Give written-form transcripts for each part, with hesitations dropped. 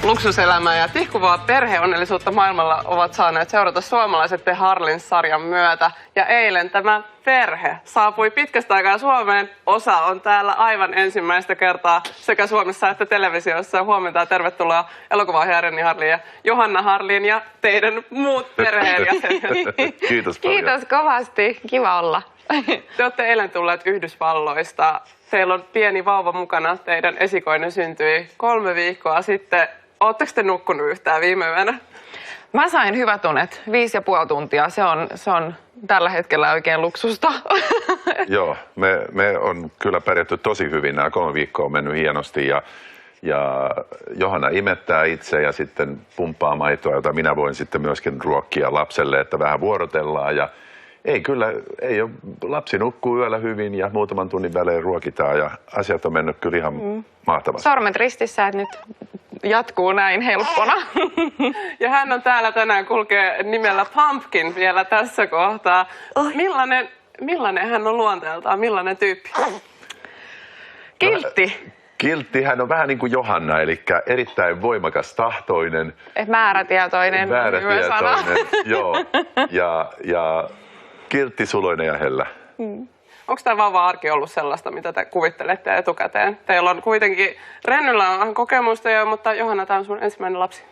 Luksuselämää ja tihkuvaa perheonnellisuutta maailmalla ovat saaneet seurata suomalaiset The Harlins-sarjan myötä. Ja eilen tämä perhe saapui pitkästä aikaa Suomeen. Osa on täällä aivan ensimmäistä kertaa sekä Suomessa että televisiossa. Huomenta ja tervetuloa elokuvaohjaaja Renny Harlin ja Johanna Harlin ja teidän muut perheenjäsenet. Kiitos paljon. Kiitos kovasti. Kiva olla. Te olette eilen tulleet Yhdysvalloista. Teillä on pieni vauva mukana. Teidän esikoinen syntyi 3 viikkoa sitten. Oletteko te nukkunut yhtään viime yönä? Mä sain hyvät unet, 5,5 tuntia. Se on tällä hetkellä oikein luksusta. Joo, me on kyllä pärjätty tosi hyvin. Nämä 3 viikkoa on mennyt hienosti ja Johanna imettää itse ja sitten pumppaa maitoa, jota minä voin sitten myöskin ruokkia lapselle, että vähän vuorotellaan. Ja ei ole, lapsi nukkuu yöllä hyvin ja muutaman tunnin välein ruokitaan ja asiat on mennyt kyllä ihan mahtavasti. Sormet ristissä, että nyt jatkuu näin helppona. Ja hän on täällä tänään, kulkee nimellä Pumpkin vielä tässä kohtaa. Millainen hän on luonteeltaan? Millainen tyyppi? Kiltti. Kiltti, hän on vähän niin kuin Johanna, eli erittäin voimakas tahtoinen. Määrätietoinen. Määrätietoinen, joo. Ja kiltti, suloinen ja hellä. Onko tämä vauva-arki ollut sellaista, mitä te kuvittelette etukäteen? Teillä on kuitenkin, Rennyllä on kokemusta jo, mutta Johanna, tämä on sun ensimmäinen lapsi.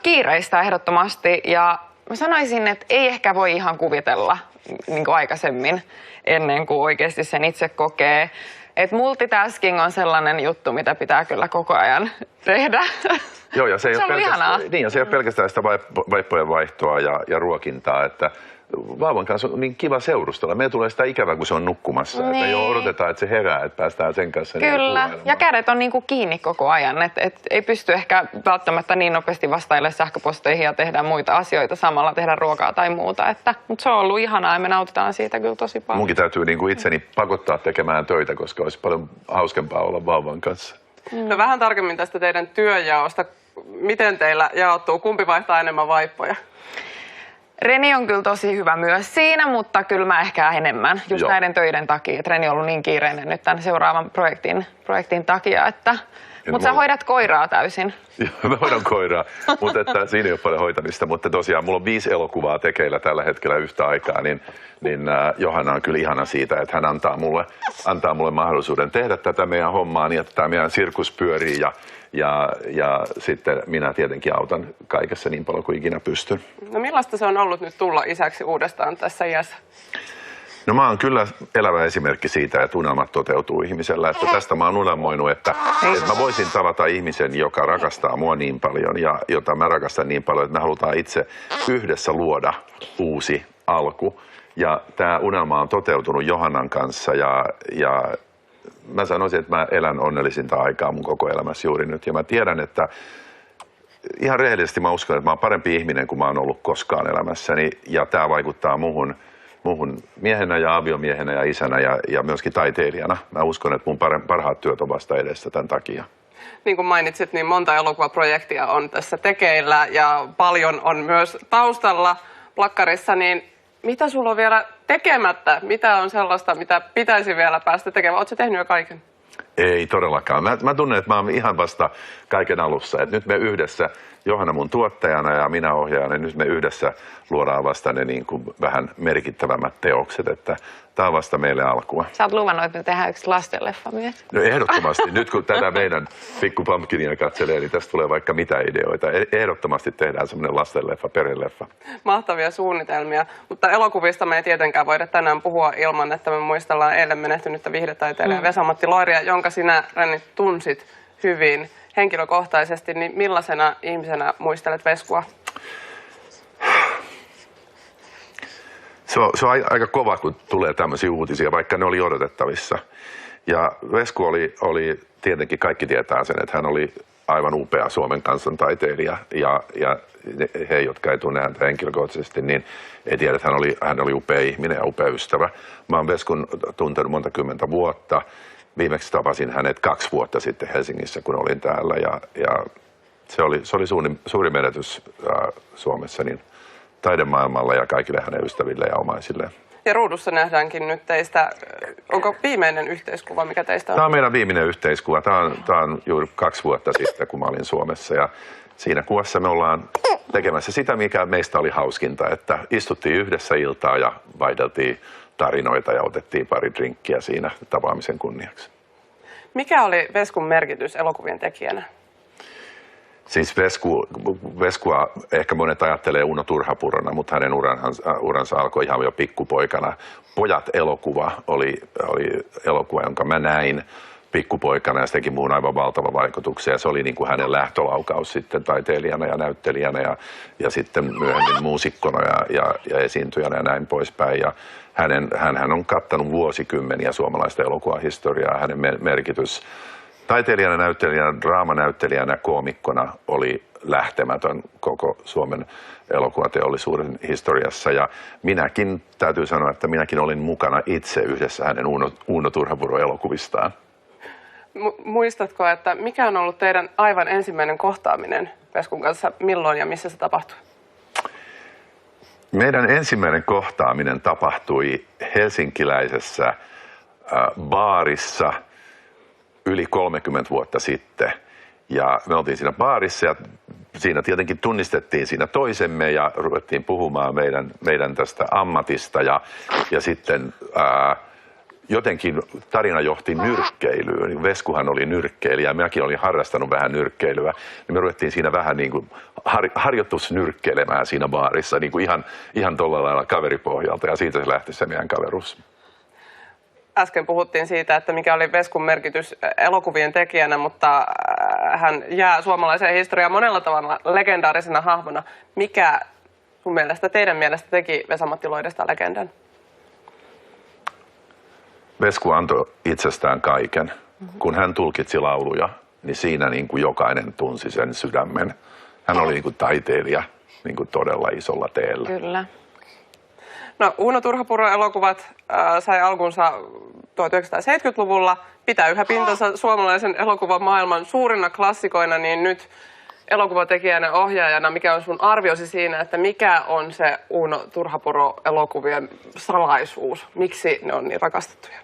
Kiireistä ehdottomasti, ja mä sanoisin, että ei ehkä voi ihan kuvitella niin kuin aikaisemmin, ennen kuin oikeasti sen itse kokee. Et multitasking on sellainen juttu, mitä pitää kyllä koko ajan tehdä. Joo, ja se ei se ole pelkästään sitä vaippojen vaihtoa ja ruokintaa, että vauvan kanssa on niin kiva seurustella. Meillä tulee sitä ikävää, kun se on nukkumassa. Niin. Että jo odotetaan, että se herää, että päästään sen kanssa. Kyllä, ja kädet on niin kuin kiinni koko ajan. Et ei pysty ehkä välttämättä niin nopeasti vastailemaan sähköposteihin ja tehdä muita asioita samalla, tehdä ruokaa tai muuta. Mutta se on ollut ihanaa ja me nautitaan siitä kyllä tosi paljon. Munkin täytyy niin kuin itseni pakottaa tekemään töitä, koska olisi paljon hauskempaa olla vauvan kanssa. No vähän tarkemmin tästä teidän työnjaosta. Miten teillä jaottuu? Kumpi vaihtaa enemmän vaippoja? Reni on kyllä tosi hyvä myös siinä, mutta kyllä mä ehkä enemmän, just näiden töiden takia. Että Reni on ollut niin kiireinen nyt tämän seuraavan projektin takia, mutta sä hoidat koiraa täysin. Joo, mä hoidan koiraa, mutta että siinä ei ole paljon hoitamista. Mutta tosiaan, mulla on 5 elokuvaa tekeillä tällä hetkellä yhtä aikaa, niin Johanna on kyllä ihana siitä, että hän antaa mulle mahdollisuuden tehdä tätä meidän hommaa niin, että tämä meidän sirkus pyörii ja sitten minä tietenkin autan kaikessa niin paljon kuin ikinä pystyn. No millaista se on ollut nyt tulla isäksi uudestaan tässä iässä? No mä oon kyllä elävä esimerkki siitä, että unelmat toteutuu ihmisellä. Että tästä mä oon unelmoinut, että mä voisin tavata ihmisen, joka rakastaa mua niin paljon ja jota mä rakastan niin paljon, että me halutaan itse yhdessä luoda uusi alku. Ja tämä unelma on toteutunut Johannan kanssa ja mä sanoisin, että mä elän onnellisinta aikaa mun koko elämässä juuri nyt. Ja mä tiedän, että ihan rehellisesti mä uskon, että mä oon parempi ihminen kuin mä oon ollut koskaan elämässäni. Ja tää vaikuttaa muhun miehenä ja aviomiehenä ja isänä ja myöskin taiteilijana. Mä uskon, että mun parhaat työt on vasta edessä tämän takia. Niin kuin mainitsit, niin monta elokuvaprojektia on tässä tekeillä ja paljon on myös taustalla plakkarissa, niin mitä sulla on vielä tekemättä? Mitä on sellaista, mitä pitäisi vielä päästä tekemään? Ootko tehnyt jo kaiken? Ei todellakaan. Mä tunnen, että mä oon ihan vasta kaiken alussa. Et nyt me yhdessä, Johanna mun tuottajana ja minä ohjaajana, niin nyt me yhdessä luodaan vasta ne niin kuin vähän merkittävämmät teokset. Että tää on vasta meille alkua. Sä oot luvannut, että me tehdään yksi lastenleffa myös. No ehdottomasti. Nyt kun tätä meidän Pikku Pumpkinia katselee, niin tästä tulee vaikka mitä ideoita. Ehdottomasti tehdään semmoinen lastenleffa, perheleffa. Mahtavia suunnitelmia. Mutta elokuvista me ei tietenkään voida tänään puhua ilman, että me muistellaan eilen menehtynyttä viihdetaiteilija Vesa-Matti Loiria, jonka sinä, Renny, tunsit hyvin henkilökohtaisesti. Niin millaisena ihmisenä muistelet Veskua? Se on aika kova, kun tulee tämmöisiä uutisia, vaikka ne oli odotettavissa. Ja Vesku oli tietenkin, kaikki tietää sen, että hän oli aivan upea Suomen kansantaiteilija. Ja he, jotka ei tunne häntä henkilökohtaisesti, niin ei tiedä, että hän oli upea ihminen ja upea ystävä. Mä oon Veskun tuntenut monta kymmentä vuotta. Viimeksi tapasin hänet 2 vuotta sitten Helsingissä, kun olin täällä. Ja se oli suuri menetys Suomessa niin taidemaailmalla ja kaikille hänen ystäville ja omaisille. Ja ruudussa nähdäänkin nyt teistä, onko viimeinen yhteiskuva, mikä teistä on? Tämä on meidän viimeinen yhteiskuva. Tämä on juuri 2 vuotta sitten, kun mä olin Suomessa. Ja siinä kuvassa me ollaan tekemässä sitä, mikä meistä oli hauskinta, että istuttiin yhdessä iltaa ja vaihdeltiin tarinoita ja otettiin pari drinkkiä siinä tapaamisen kunniaksi. Mikä oli Veskun merkitys elokuvien tekijänä? Siis Veskua ehkä monet ajattelee Uno Turhapurona, mutta hänen uransa alkoi ihan jo pikkupoikana. Pojat-elokuva oli elokuva, jonka mä näin pikkupoikana ja se teki muun aivan valtava vaikutuksia. Ja se oli niin kuin hänen lähtölaukaus sitten taiteilijana ja näyttelijänä ja sitten myöhemmin muusikkona ja esiintyjänä ja näin poispäin. Ja hän on kattanut vuosikymmeniä suomalaista elokuvahistoriaa. Hänen merkitys taiteilijana, näyttelijänä, draamanäyttelijänä, koomikkona oli lähtemätön koko Suomen elokuvateollisuuden historiassa. Ja minäkin, täytyy sanoa, että minäkin olin mukana itse yhdessä hänen Uno Turhapuro-elokuvistaan. Muistatko, että mikä on ollut teidän aivan ensimmäinen kohtaaminen Veskun kanssa? Milloin ja missä se tapahtui? Meidän ensimmäinen kohtaaminen tapahtui helsinkiläisessä baarissa yli 30 vuotta sitten. Ja me oltiin siinä baarissa ja siinä tietenkin tunnistettiin siinä toisemme ja ruvettiin puhumaan meidän tästä ammatista. Ja sitten jotenkin tarina johti nyrkkeilyyn. Veskuhan oli nyrkkeilijä ja minäkin olin harrastanut vähän nyrkkeilyä. Ja me ruvettiin siinä vähän niin kuin harjoitusnyrkkeilemään siinä baarissa niin kuin ihan tuolla lailla kaveripohjalta ja siitä se lähti se meidän kaveruus. Äsken puhuttiin siitä, että mikä oli Veskun merkitys elokuvien tekijänä, mutta hän jää suomalaiseen historiaan monella tavalla legendaarisena hahmona. Mikä sun mielestä, teidän mielestä teki Vesa-Matti Loidesta legendan? Vesku antoi itsestään kaiken. Kun hän tulkitsi lauluja, niin siinä niin kuin jokainen tunsi sen sydämen. Hän oli niin kuin taiteilija niin kuin todella isolla teellä. Kyllä. No, Uno Turhapuro-elokuvat sai alkunsa 1970-luvulla. Pitää yhä pintansa suomalaisen elokuvan maailman suurina klassikoina, niin nyt elokuvatekijänä, ohjaajana, mikä on sun arviosi siinä, että mikä on se Uno Turhapuro-elokuvien salaisuus? Miksi ne on niin rakastettuja?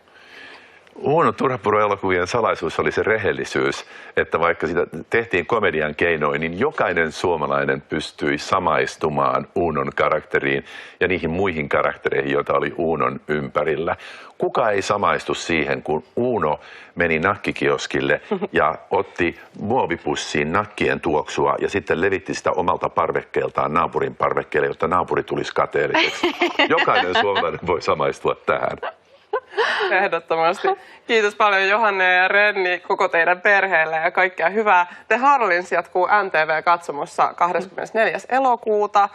Uno Turhapuro-elokuvien salaisuus oli se rehellisyys, että vaikka sitä tehtiin komedian keinoin, niin jokainen suomalainen pystyi samaistumaan Unon karakteriin ja niihin muihin karaktereihin, joita oli Unon ympärillä. Kuka ei samaistu siihen, kun Uno meni nakkikioskille ja otti muovipussiin nakkien tuoksua ja sitten levitti sitä omalta parvekkeeltaan naapurin parvekkeelle, jotta naapuri tulisi kateelliseksi. Jokainen suomalainen voi samaistua tähän. Ehdottomasti. Kiitos paljon Johanne ja Renni, koko teidän perheelle ja kaikkea hyvää. The Harlins jatkuu MTV-katsomossa 24. elokuuta.